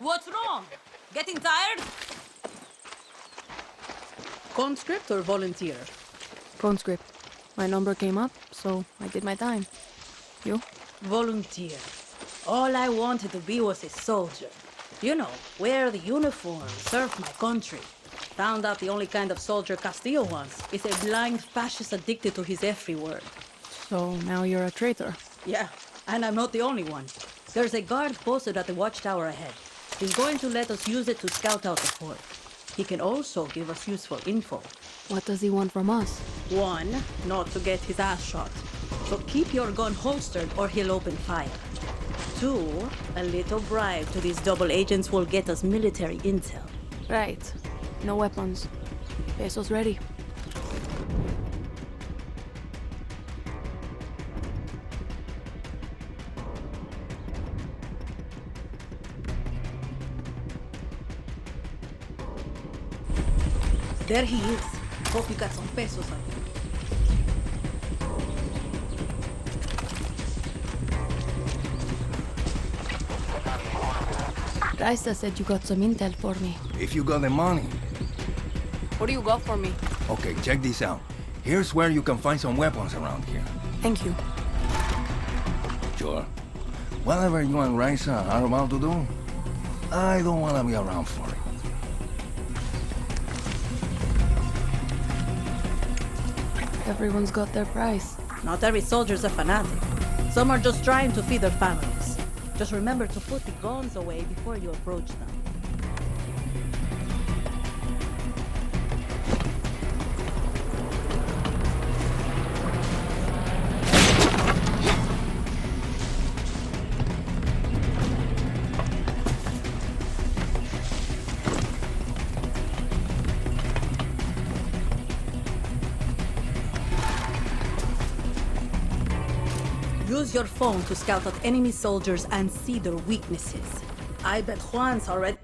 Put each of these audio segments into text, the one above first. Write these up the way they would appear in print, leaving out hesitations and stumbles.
What's wrong? Getting tired? Conscript or volunteer? Conscript. My number came up, so I did my time. You? Volunteer. All I wanted to be was a soldier. You know, wear the uniform, serve my country. Found out the only kind of soldier Castillo wants is a blind fascist addicted to his every word. So now you're a traitor. Yeah, and I'm not the only one. There's a guard posted at the watchtower ahead. He's going to let us use it to scout out the fort. He can also give us useful info. What does he want from us? One, not to get his ass shot. So keep your gun holstered or he'll open fire. Two, a little bribe to these double agents will get us military intel. Right. No weapons. Pesos ready. There he is. Hope you got some pesos on you. Raisa said you got some intel for me. If you got the money. What do you got for me? Okay, check this out. Here's where you can find some weapons around here. Thank you. Sure. Whatever you and Raisa are about to do, I don't want to be around for it. Everyone's got their price. Not every soldier's a fanatic. Some are just trying to feed their families. Just remember to put the guns away before you approach them. Use your phone to scout out enemy soldiers and see their weaknesses. I bet Juan's already...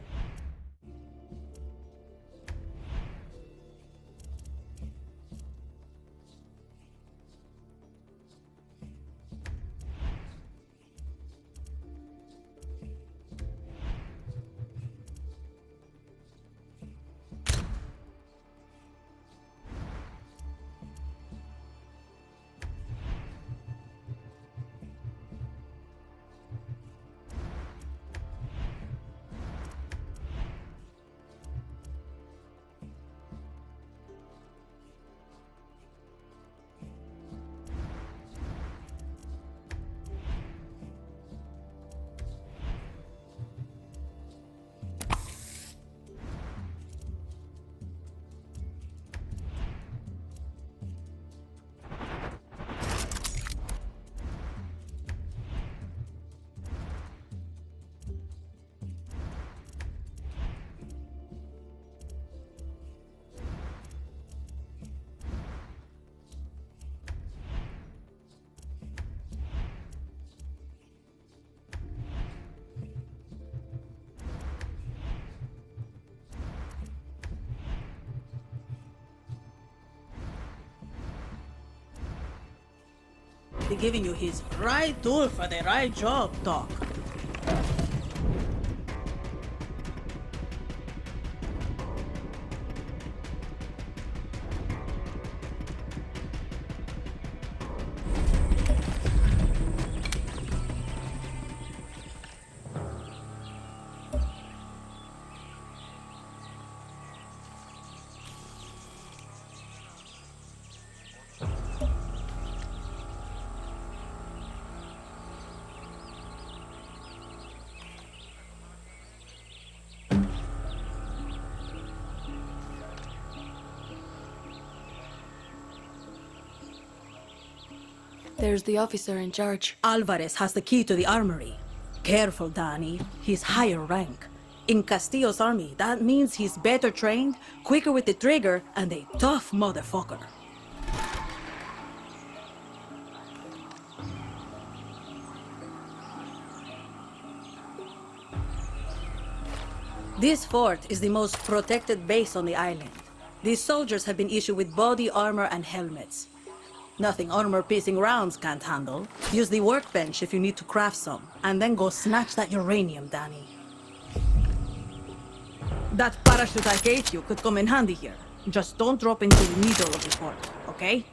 They're giving you his right tool for the right job, Doc. There's the officer in charge. Alvarez has the key to the armory. Careful, Danny. He's higher rank. In Castillo's army, that means he's better trained, quicker with the trigger, and a tough motherfucker. This fort is the most protected base on the island. These soldiers have been issued with body armor and helmets. Nothing armor-piercing rounds can't handle. Use the workbench if you need to craft some, and then go snatch that uranium, Danny. That parachute I gave you could come in handy here. Just don't drop into the middle of the fort, okay?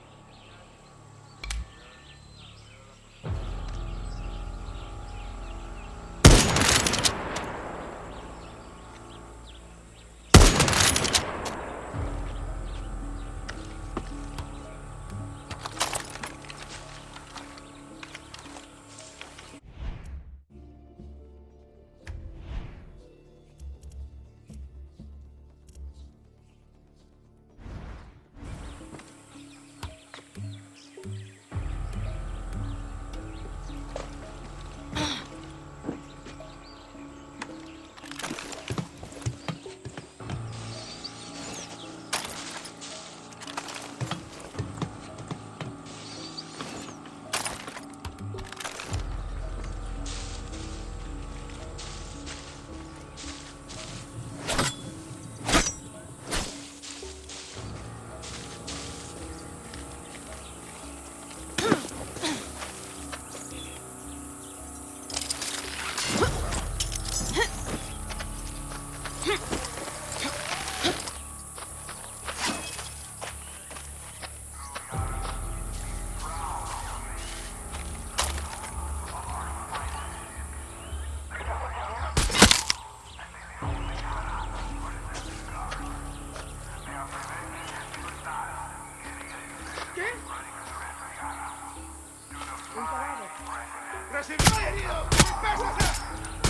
¡Recibido y herido! ¡Dispersa!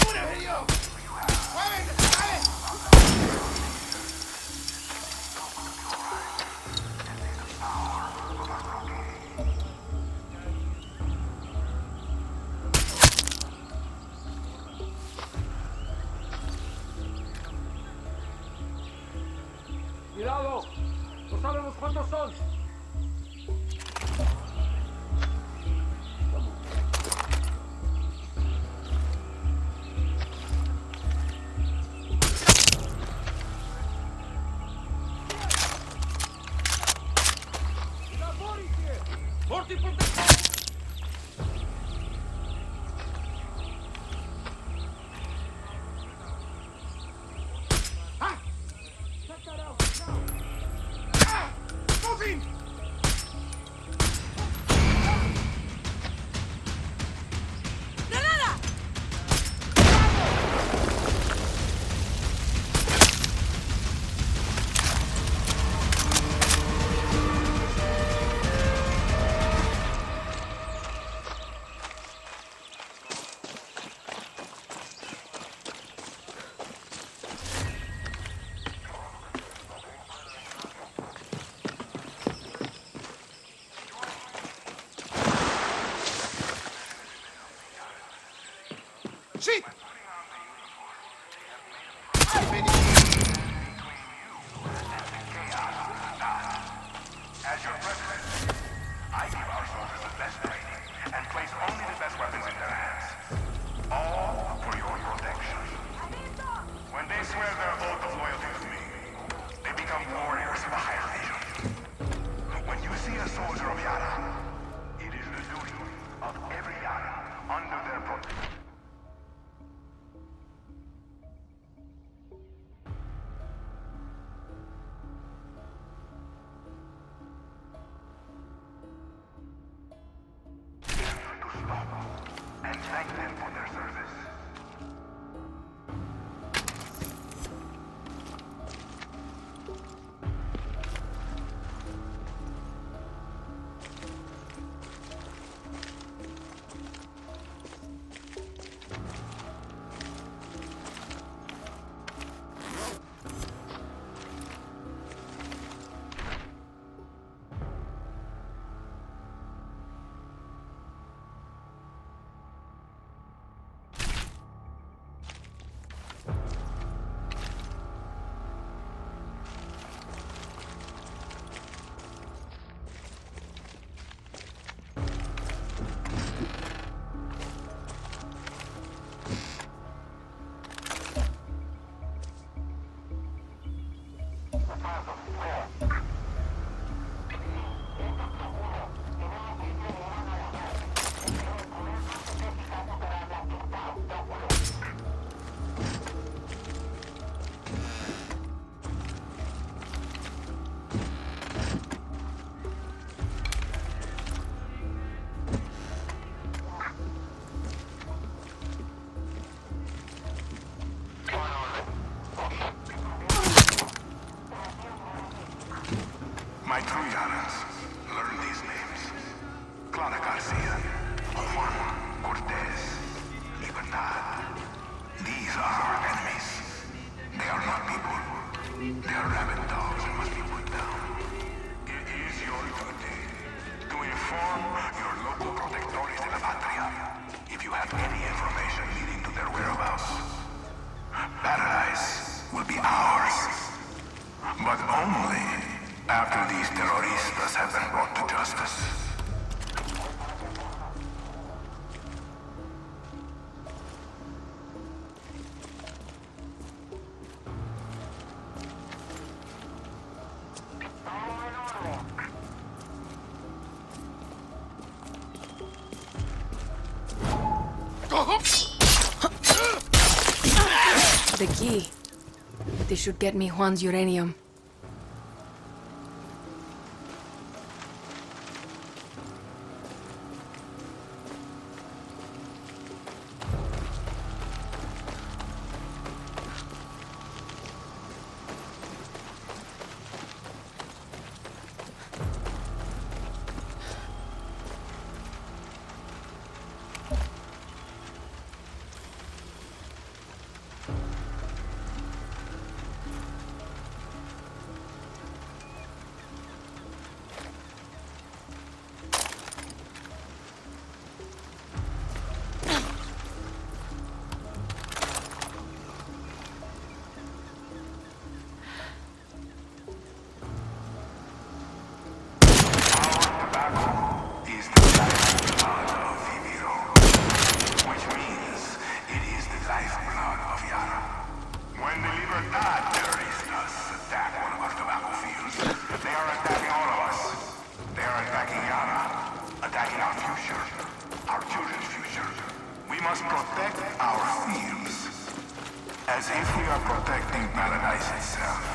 ¡Un herido! ¡Muévete, dale! ¡Cuidado! ¡No sabemos cuántos son! ¡Morty, ponte! ¡Ah! ¡Ah! ¡Moving! ¡Shit! ¡Ay, vení! As your president, I give our soldiers the best training and place only the best weapons in their hands. All for your protection. When they swear their oath of loyalty to me, they become warriors of the higher vision. When you see a soldier of Yara, it is the duty of every Yara under their protection. To stop and thank them for their service. be ours. But only after these terroristas have been brought to justice. The key. This should get me Juan's uranium. As if we are protecting paradise itself.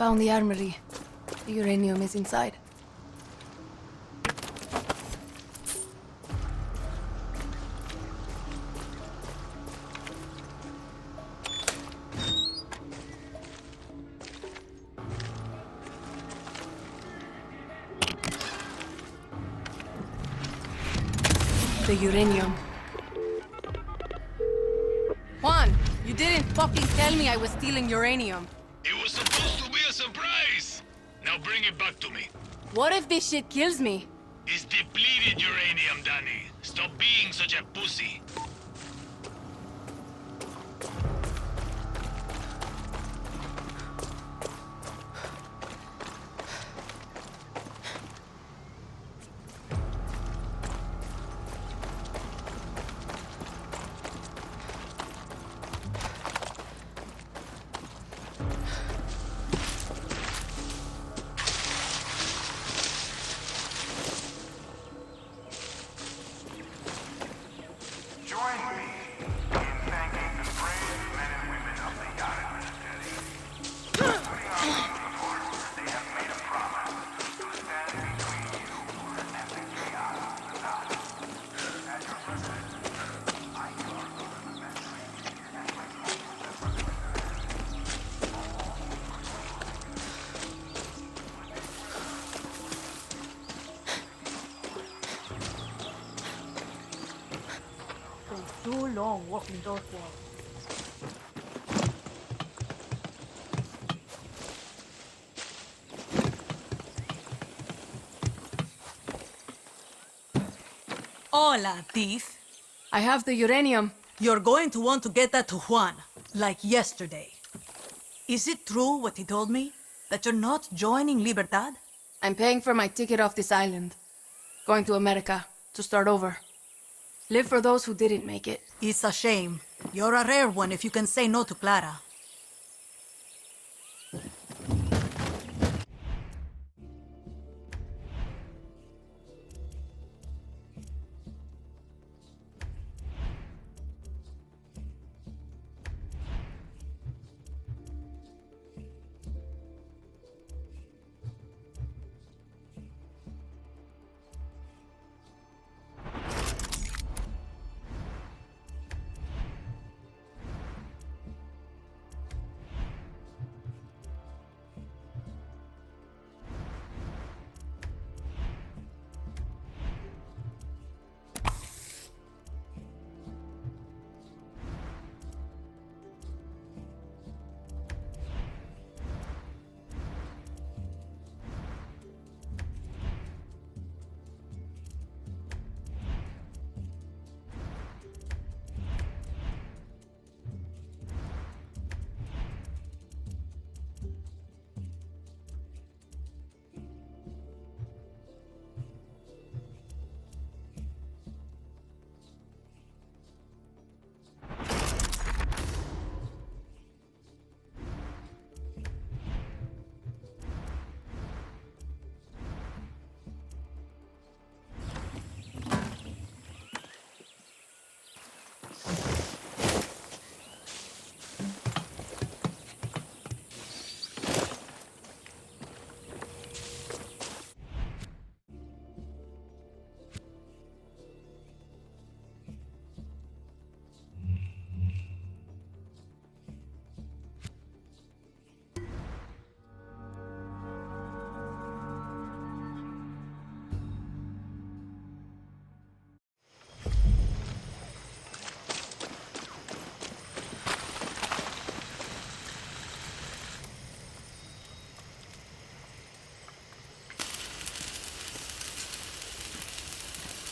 Found the armory. The uranium is inside. The uranium. Juan, you didn't fucking tell me I was stealing uranium. It was supposed to be a surprise! Now bring it back to me. What if this shit kills me? It's depleted uranium, Danny. Stop being such a pussy. too long walking those walls. Hola, thief. I have the uranium. You're going to want to get that to Juan, like yesterday. Is it true what he told me? That you're not joining Libertad? I'm paying for my ticket off this island. Going to America to start over. Live for those who didn't make it. It's a shame. You're a rare one if you can say no to Clara.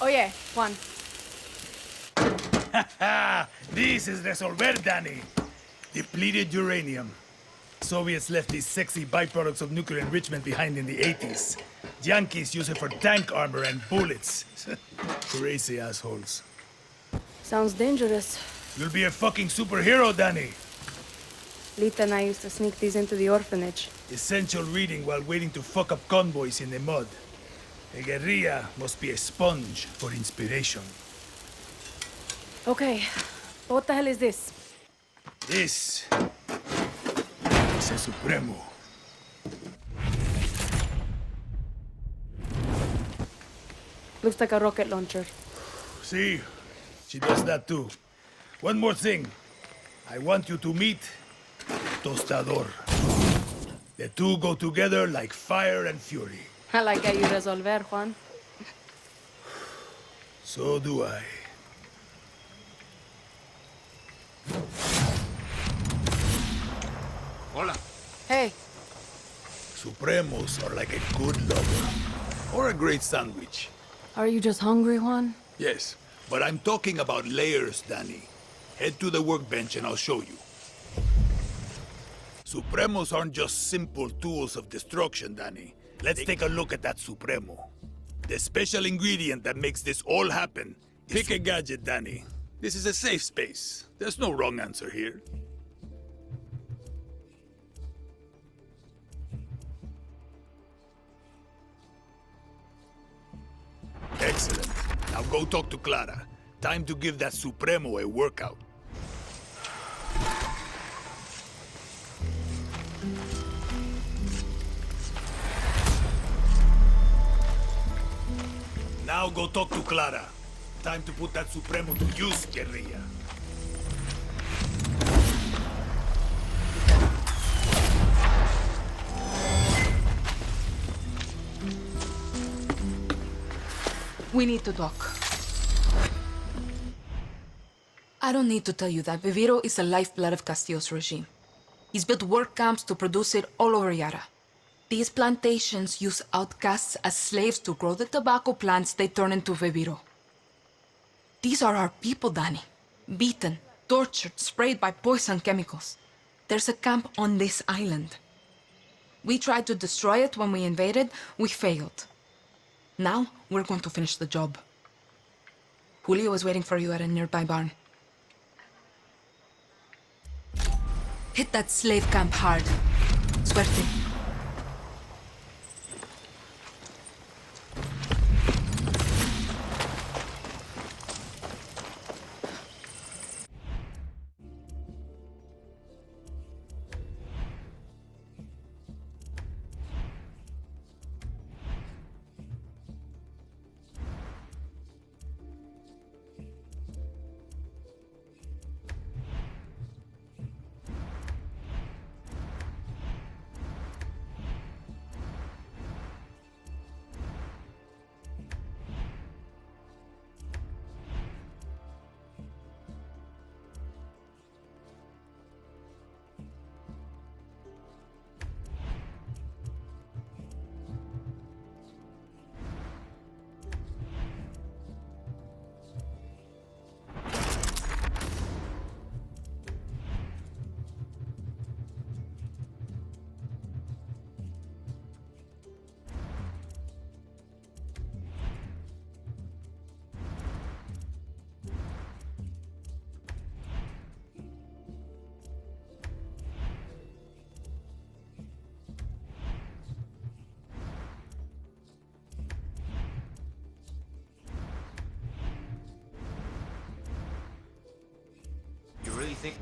Oh yeah, Juan. Ah, this is Resolver, Danny. Depleted uranium. Soviets left these sexy byproducts of nuclear enrichment behind in the 80s. Yankees use it for tank armor and bullets. Crazy assholes. Sounds dangerous. You'll be a fucking superhero, Danny. Lita and I used to sneak these into the orphanage. Essential reading while waiting to fuck up convoys in the mud. A guerrilla must be a sponge for inspiration. Okay, what the hell is this? This is a Supremo. Looks like a rocket launcher. See, she does that too. One more thing. I want you to meet Tostador. The two go together like fire and fury. I like how you resolver, Juan. So do I. Hola. Hey, Supremos are like a good lover. Or a great sandwich. are you just hungry, Juan? Yes, but I'm talking about layers, Danny. Head to the workbench and I'll show you. Supremos aren't just simple tools of destruction, Danny. Let's take a look at that Supremo. The special ingredient that makes this all happen. Pick a gadget, Danny. This is a safe space. There's no wrong answer here. Excellent. Now go talk to Clara. Time to give that Supremo a workout. Now go talk to Clara. Time to put that Supremo to use, guerrilla. We need to talk. I don't need to tell you that Viviro is the lifeblood of Castillo's regime. He's built work camps to produce it all over Yara. These plantations use outcasts as slaves to grow the tobacco plants they turn into Viviro. These are our people, Danny. Beaten, tortured, sprayed by poison chemicals. There's a camp on this island. We tried to destroy it when we invaded. We failed. Now, we're going to finish the job. Julio is waiting for you at a nearby barn. Hit that slave camp hard. Suerte. You really think...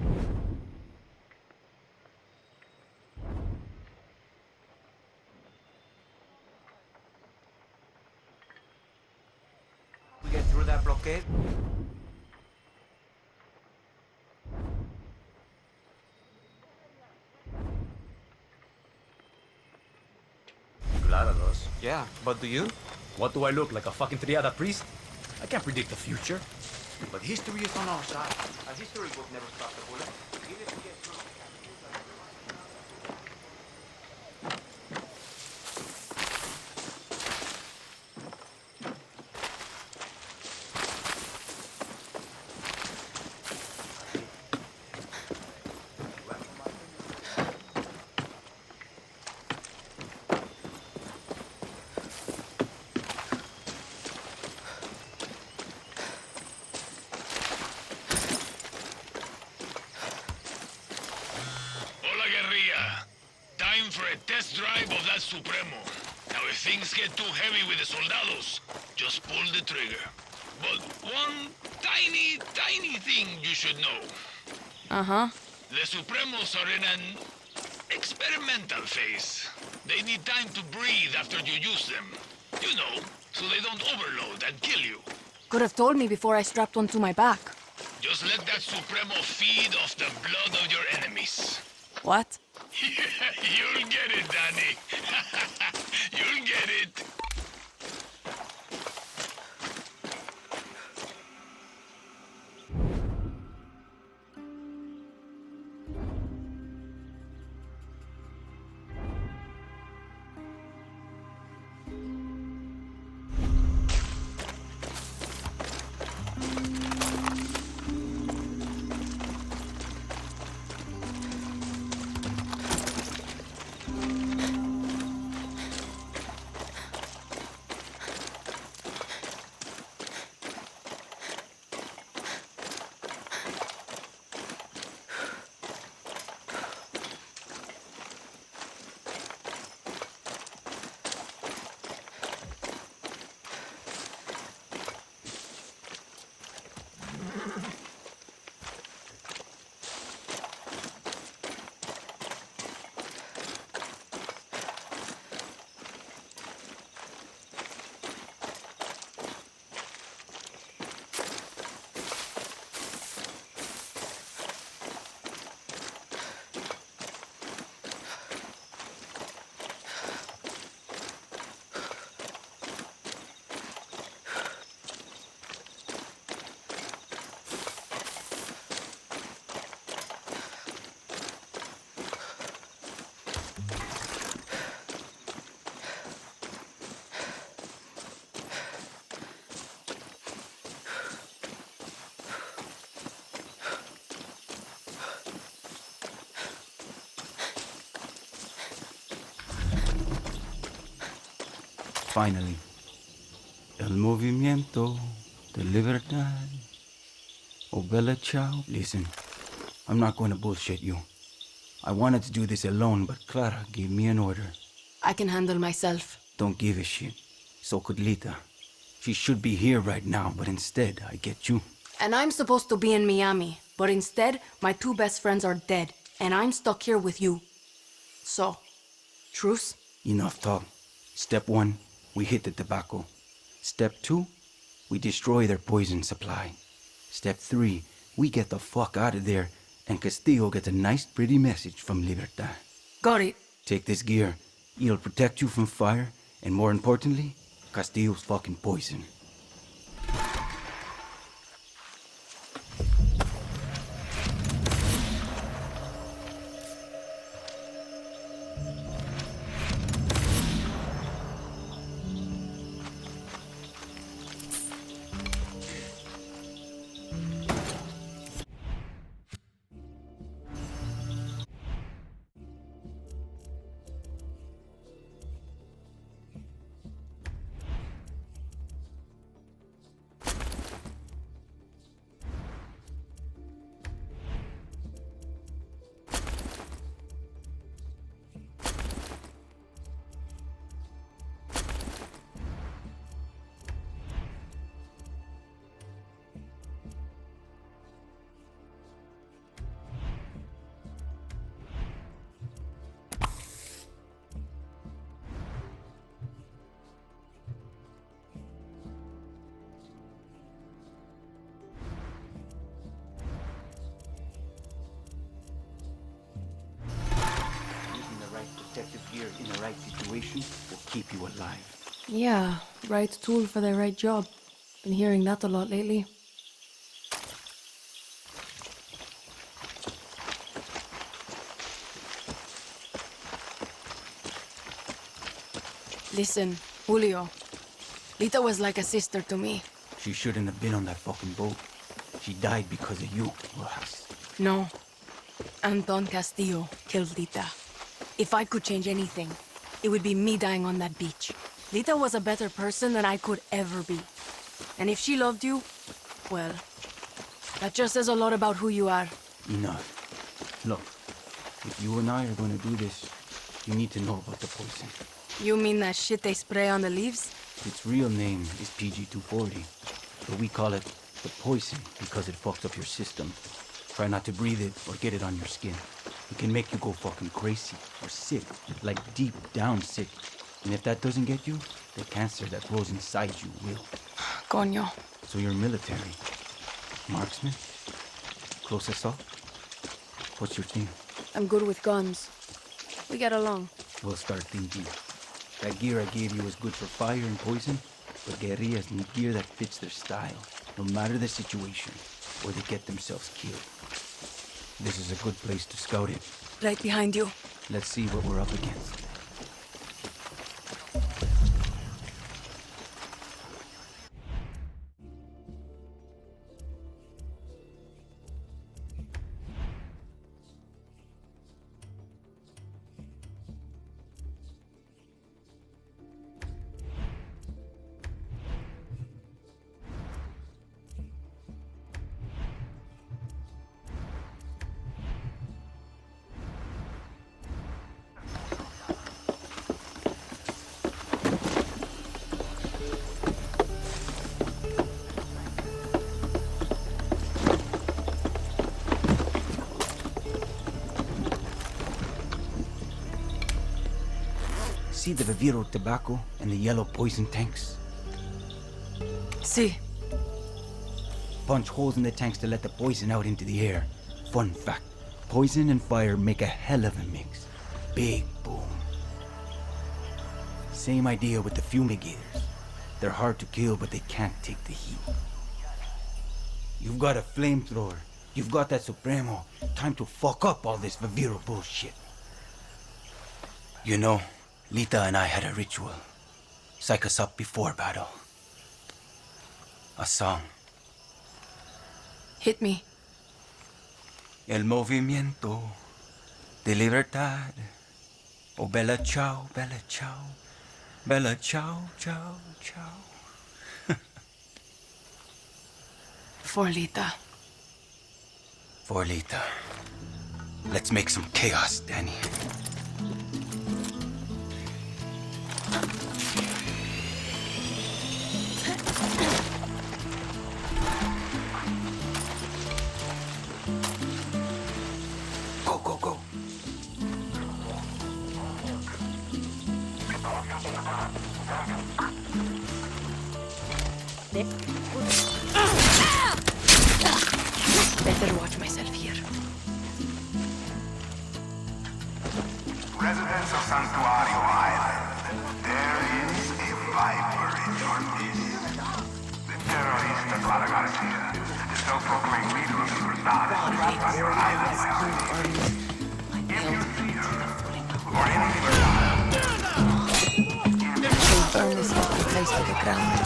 we get through that blockade? Clara does. Yeah, but do you? What do I look like, a fucking triada priest? I can't predict the future. But history is on our side. A history book never stops a bullet. Even if we get through... Time for a test drive of that Supremo. Now, if things get too heavy with the soldados, just pull the trigger. But one tiny thing you should know. Uh-huh. The Supremos are in an experimental phase. They need time to breathe after you use them. You know, so they don't overload and kill you. Could have told me before I strapped one to my back. Just let that Supremo feed off the blood of your enemies. What? You'll get it, Danny. You'll get it. Finally. El movimiento de libertad. Oh, bella ciao. Listen, I'm not going to bullshit you. I wanted to do this alone, but Clara gave me an order. I can handle myself. Don't give a shit. So could Lita. She should be here right now, but instead, I get you. And I'm supposed to be in Miami, but instead, my 2 best friends are dead, and I'm stuck here with you. So, truce? Enough talk. Step 1, we hit the tobacco. Step 2, we destroy their poison supply. Step 3, we get the fuck out of there, and Castillo gets a nice pretty message from Libertad. Got it. Take this gear. It'll protect you from fire, and more importantly, Castillo's fucking poison. Protective gear in the right situation will keep you alive. Yeah, right tool for the right job. Been hearing that a lot lately. Listen, Julio. Lita was like a sister to me. She shouldn't have been on that fucking boat. She died because of you, Rojas. No. Anton Castillo killed Lita. If I could change anything, it would be me dying on that beach. Lita was a better person than I could ever be. And if she loved you, well, that just says a lot about who you are. Enough. Look, if you and I are going to do this, you need to know about the poison. You mean that shit they spray on the leaves? Its real name is PG-240, but we call it the poison because it fucks up your system. Try not to breathe it or get it on your skin. It can make you go fucking crazy or sick, like deep down sick. And if that doesn't get you, the cancer that grows inside you will. Coño. So you're military. Marksman? Close assault? What's your thing? I'm good with guns. We get along. We'll start thinking. That gear I gave you is good for fire and poison, but guerrillas need gear that fits their style, no matter the situation, or they get themselves killed. This is a good place to scout it. Right behind you. Let's see what we're up against. See the Viviro tobacco and the yellow poison tanks? See. Punch holes in the tanks to let the poison out into the air. Fun fact, poison and fire make a hell of a mix. Big boom. Same idea with the fumigators. They're hard to kill, but they can't take the heat. You've got a flamethrower. You've got that Supremo. Time to fuck up all this Viviro bullshit. You know, Lita and I had a ritual. Psych us up before battle. A song. Hit me. El movimiento de libertad. Oh, bella ciao, Bella, ciao, ciao, ciao. For Lita. For Lita. Let's make some chaos, Danny. Go, go, go. Better watch myself here. Residents of Santuario Island, there is a viper in your midst. The terrorista Clara Garcia, the self-proclaimed leader of the Renadas, on your island by If you see her, or any Burn this fucking place to the ground.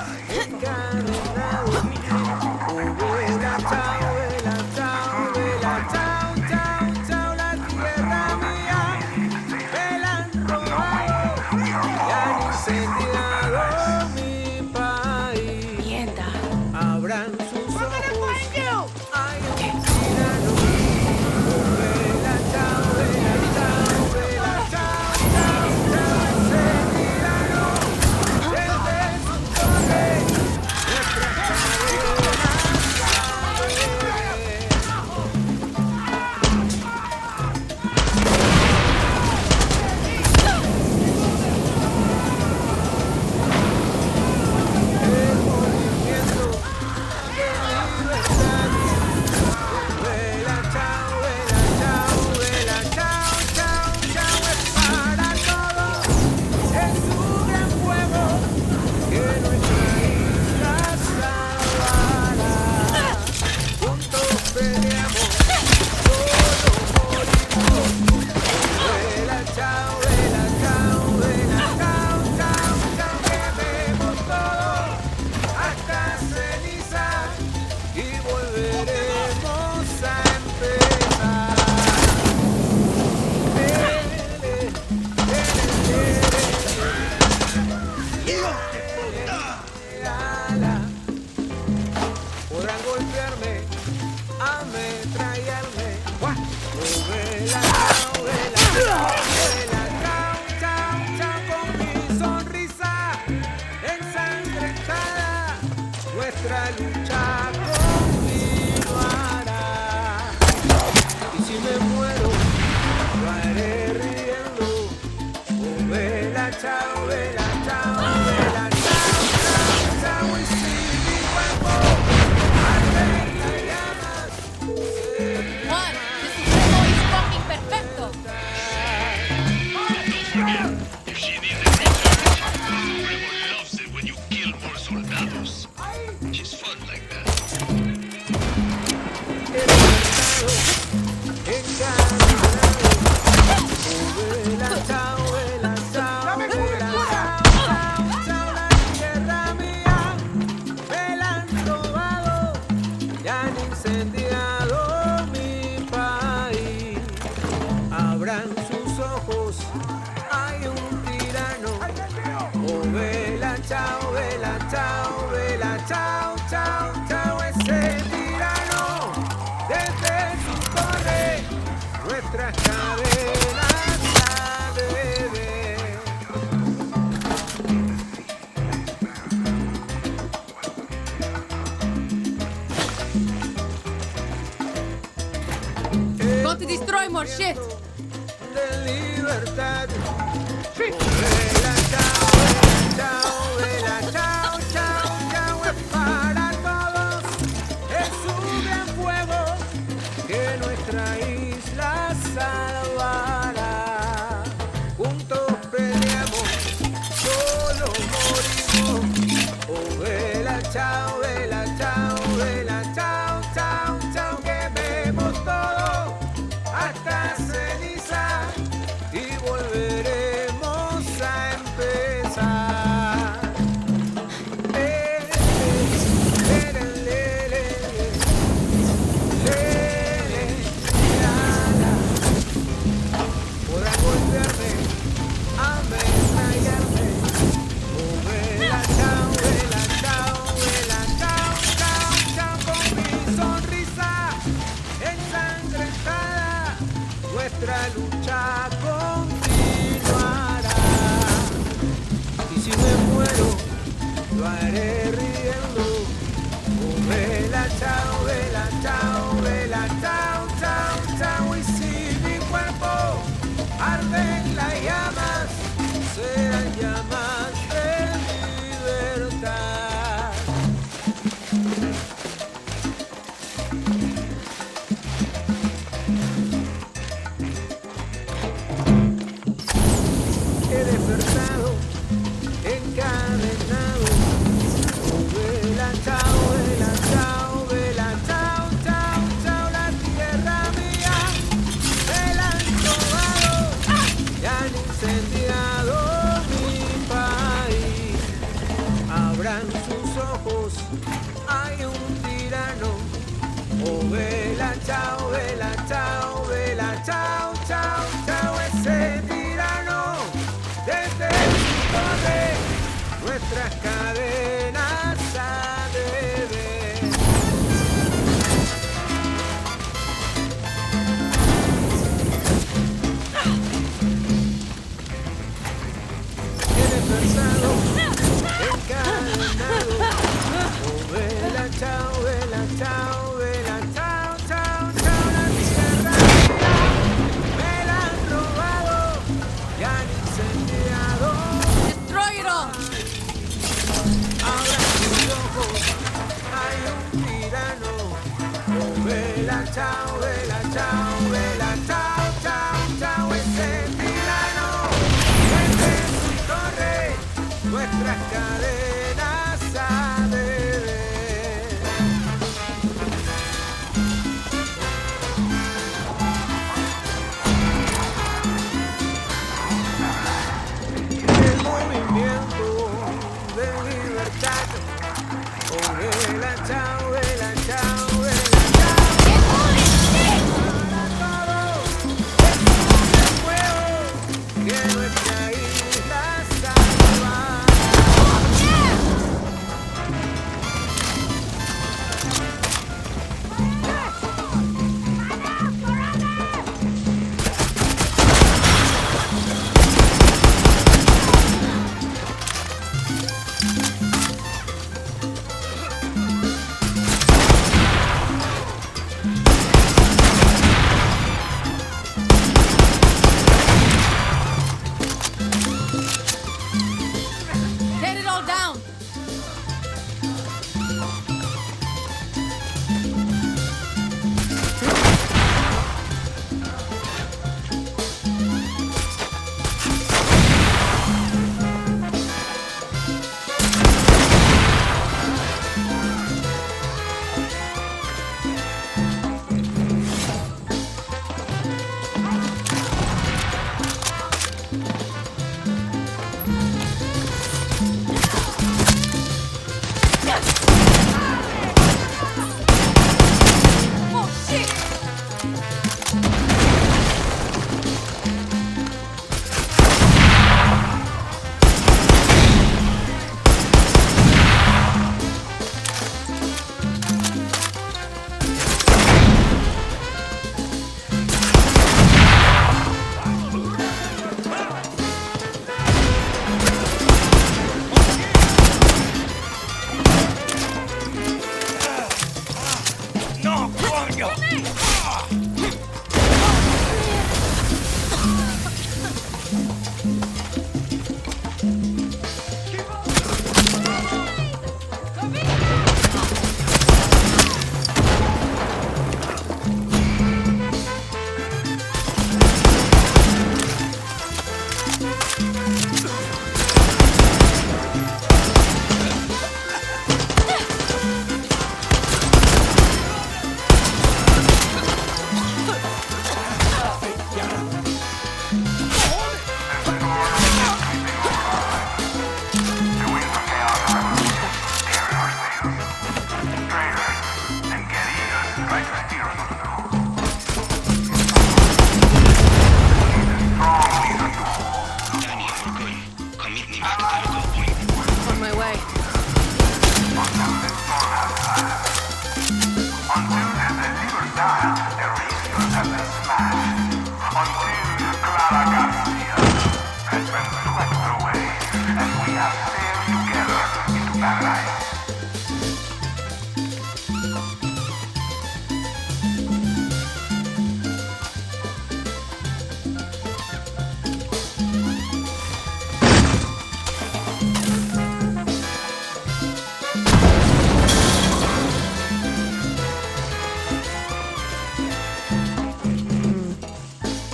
Mierda. Abran sus ojos. Hay un tirano. Vela, chao, vela, chao, vela, chao, chao, chao. Ese tirano. Desde su torre. Nuestra podrán golpearme, ametrallarme. Vela, chao, vela, chao, vela, chao, chao, chao, con mi sonrisa ensangrentada, nuestra lucha continuará. Y si me muero, lo haré riendo. Vela, chao, vela, chao, vela, chao, chao, chao, y si mi cuerpo arde en las llamas, Juan, this Supremo is fucking perfecto. If she needs a recharge, Supremo loves it when you kill more soldados. She's fun like that. Abran sus ojos, hay un tirano. Oh, vela, chao, vela, chao, vela, chao, chao, chao, ese tirano. Desde su torre, nuestras cadenas a beber. Going to destroy more shit. De libertad. Vela, chao, vela, chao, chao, chao, es para todos. Es un gran fuego que nuestra isla salvará. Juntos peleamos, solo morimos. Oh, vela, chao, vela, chao, vela, chao, chao, chao, quememos todo hasta ceniza y volveremos a empezar. nuestra lucha continuará. Y si me muero, lo haré riendo. Oh, vela, chao, vela, chao, vela, chao, chao, chao. Y si mi cuerpo arde en las llamas, serán llamas de libertad. He despertado, encadenado. Oh, vela, chao, vela, chao, vela, chao, chao, chao. La tierra mía me la han robado y han incendiado mi país. Abran sus ojos, hay un tirano. Oh, vela, chao, vela, chao, vela, chao, chao, chao. Ese tirano desde su torre nuestras cadenas ha de ver. He despertado, encadenado. Oh, vela, chao, vela, chao, vela, chao, chao, chao. La tierra mía me la han robado y han incendiado. Destroy it all! Abra sus ojos, hay un tirano. Oh, vela, chao, vela, chao, vela, chao, chao, chao. Ese tirano desde su torre nuestras cadenas ha de ver. El movimiento de libertad. Oh, vela, chao, vela, chao, vela, chao. Para todo es un fuego que nuestra isla salva. Tear it all down! Oh, shit! No, coño! On my way. Until the libertad, the radios have been smashed. until Clara Garcia has been swept away and we have sailed together into paradise.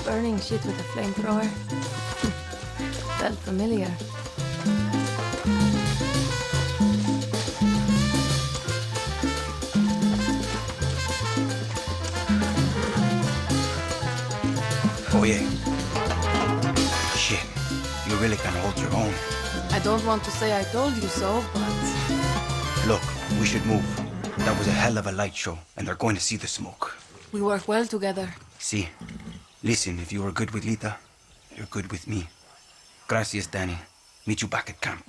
Burning shit with a flamethrower. Felt familiar. Oh yeah. Shit. You really can hold your own. I don't want to say I told you so, but Look, we should move. That was a hell of a light show, and they're going to see the smoke. we work well together. See, listen, if you are good with Lita, you're good with me. Gracias, Danny. Meet you back at camp.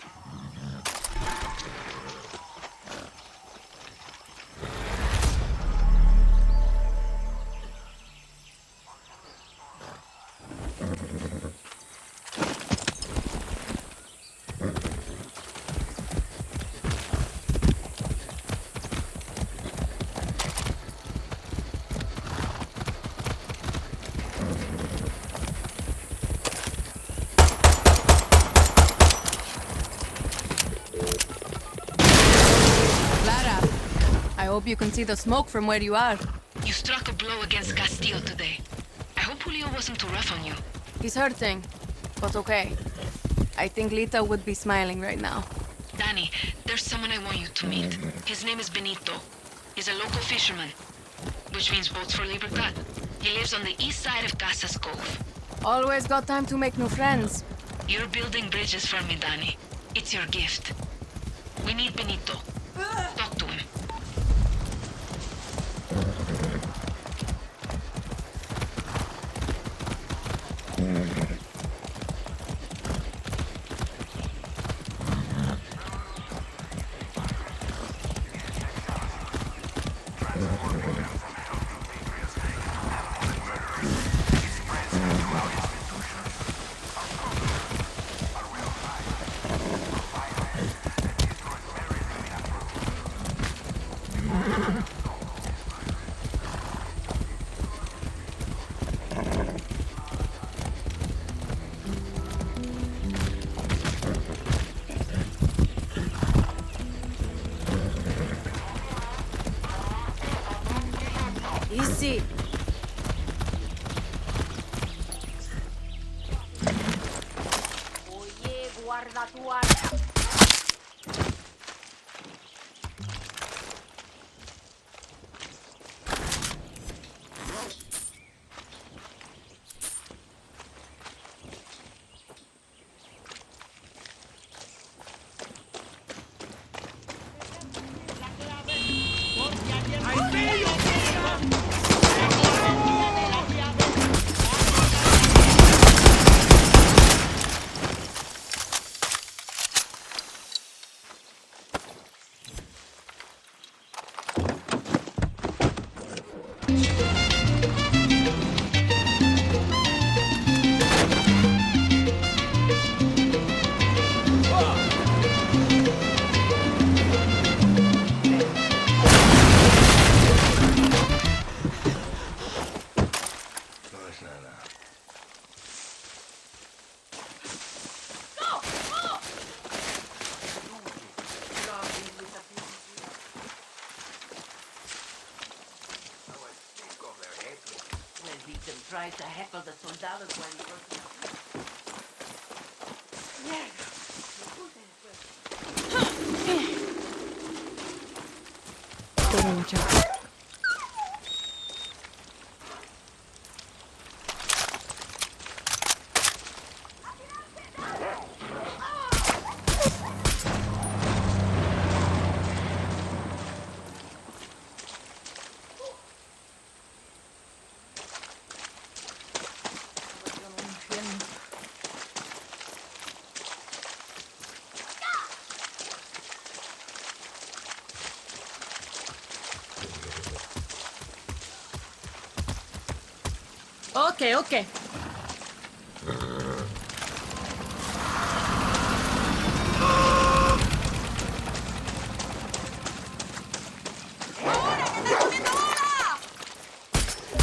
Clara, I hope you can see the smoke from where you are. You struck a blow against Castillo today. I hope Julio wasn't too rough on you. He's hurting, but okay. I think Lita would be smiling right now. Danny, there's someone I want you to meet. His name is Benito. He's a local fisherman, which means boats for Libertad. He lives on the east side of Casas Cove. Always got time to make new friends. You're building bridges for me, Danny. It's your gift. We need Benito. Talk to him. Easy. Oye, guarda tu arma. Tried to heckle the soldados while he was Okay, okay.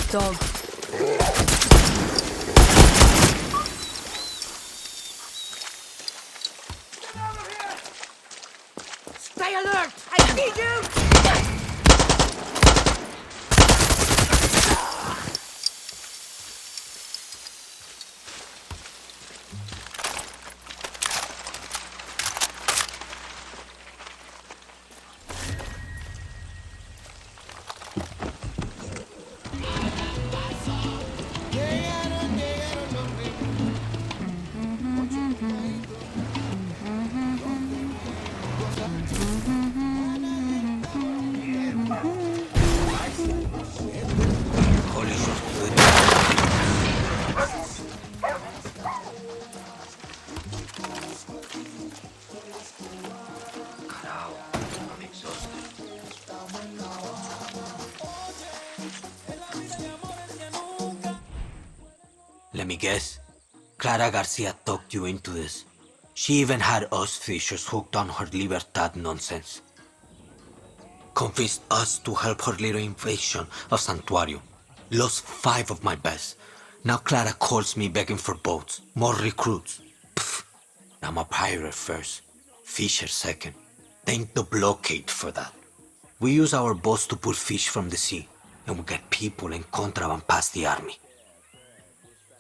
Dog. Stay alert! I need you! Let me guess. Clara Garcia talked you into this. She even had us Fishers hooked on her Libertad nonsense. Convinced us to help her little invasion of Santuario. Lost 5 of my best. Now Clara calls me begging for boats, more recruits. Pfft. I'm a pirate first, Fisher second. Thank the blockade for that. We use our boats to pull fish from the sea, and we get people and contraband past the army.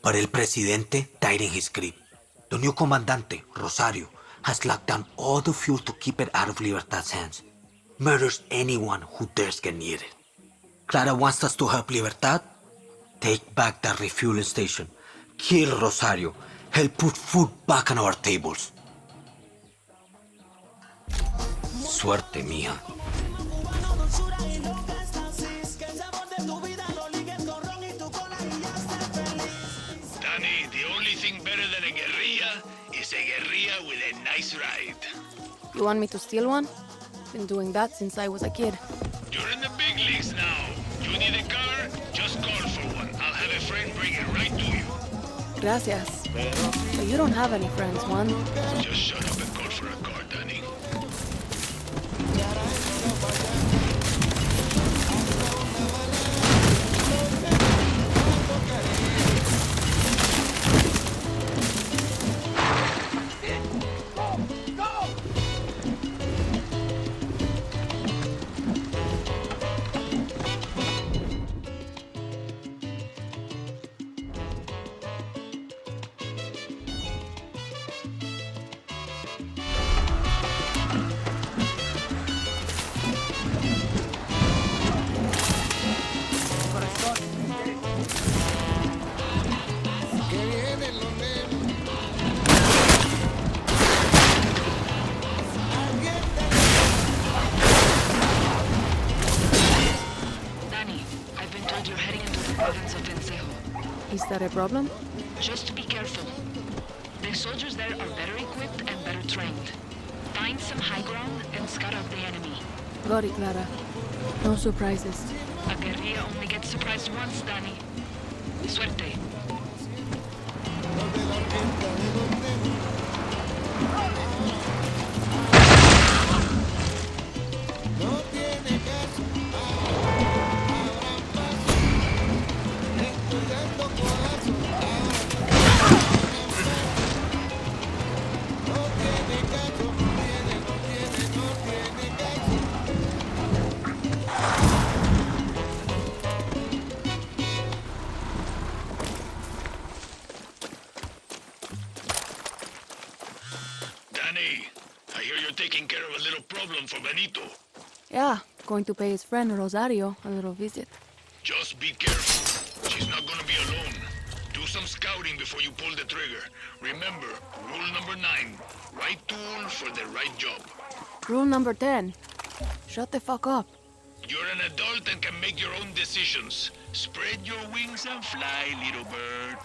But El Presidente died in his grip. The new Comandante, Rosario, has locked down all the fuel to keep it out of Libertad's hands. Murders anyone who dares get near it. Clara wants us to help Libertad? Take back that refueling station. Kill Rosario. Help put food back on our tables. Suerte, mija. Danny, the only thing better than a guerrilla is a guerrilla with a nice ride. You want me to steal one? Been doing that since I was a kid. You're in the big leagues now. You need a car? Just call for one. I'll have a friend bring it right to you. Gracias. But you don't have any friends, Juan. Just shut up and call for a car, Danny. Is that a problem? Just be careful. The soldiers there are better equipped and better trained. Find some high ground and scout out the enemy. Got it, Clara. No surprises. A guerrilla only gets surprised once, Danny. Suerte. Danny, I hear you're taking care of a little problem for Benito. Yeah, going to pay his friend Rosario a little visit. Just be careful. She's not gonna be alone. Do some scouting before you pull the trigger. Remember, rule number 9. Right tool for the right job. Rule number 10. Shut the fuck up. You're an adult and can make your own decisions. Spread your wings and fly, little bird.